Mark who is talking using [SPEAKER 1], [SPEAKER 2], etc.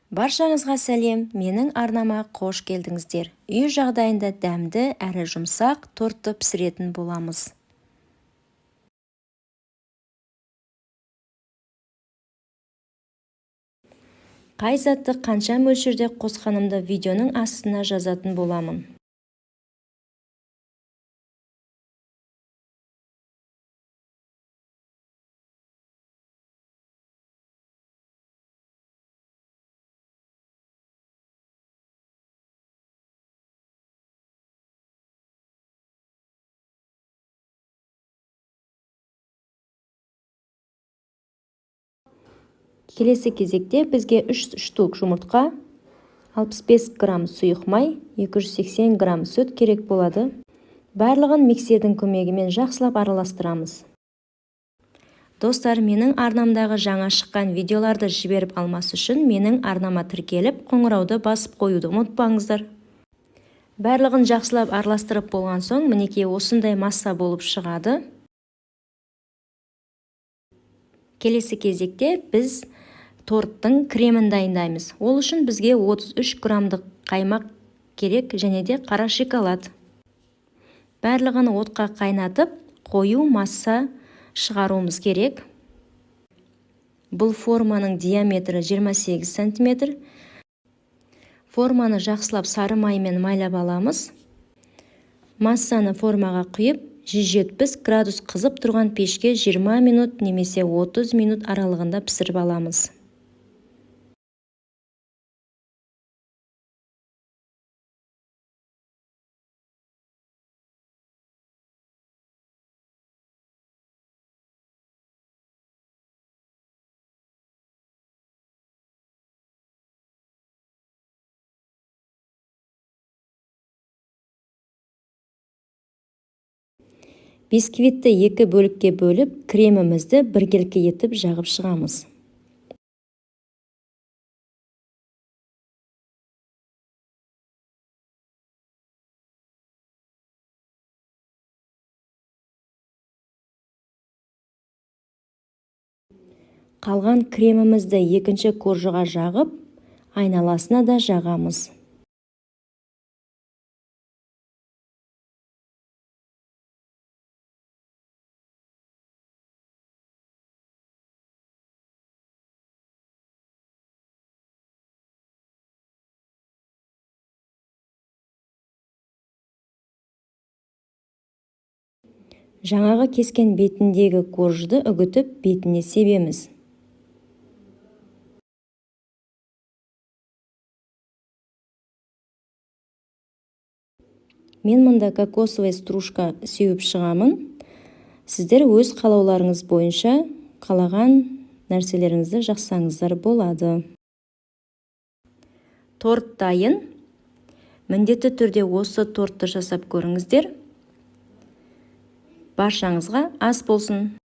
[SPEAKER 1] Баршаңызға сәлем, менің арнама қош келдіңіздер. Үй жағдайында дәмді әрі жұмсақ тортты пісіретін боламыз. Қай затты қанша мөлшерде қосқанымды видеоның астына жазатын боламын. Келесі кезекте бізге 3 штук жұмыртқа, 65 грамм сұйық май, 280 грамм сүт керек болады. Барлығын миксердің көмегімен жақсылап араластырамыз. Достар, менің арнамдағы жаңа шыққан видеоларды жіберіп алмас үшін менің арнама тіркеліп, қоңырауды басып қоюды ұмытпаңыздар. Барлығын жақсылап араластырып болған соң, мінекей осындай масса болып шығады. Келесі кезекте біз торттың кремін дайындаймыз. Ол үшін бізге 33 граммдық қаймақ керек және де қара шоколад. Барлығын отқа қайнатып, қою масса шығаруымыз керек. Бұл форманың диаметрі 28 см. Форманы жақсылап сары маймен майлап аламыз. Массаны формаға құйып, 170 градус қызып тұрған пешке 20 минут немесе 30 минут аралығында пісіріп аламыз. Бисквитті 2 бөлікке бөліп, кремімізді біркелкі етіп жағып шығамыз. Қалған кремімізді екінші коржыға жағып, айналасына да жағамыз. Жаңағы кескен бетіндегі коржды үгітіп, бетіне себеміз. Мен мұнда кокосовый стружка сеуіп шығамын. Сіздер өз қалауларыңыз бойынша қалаған нәрселеріңізді жақсаңыздар болады. Торт дайын. Міндетті түрде осы тортты жасап көріңіздер. Баршаңызға ас болсын.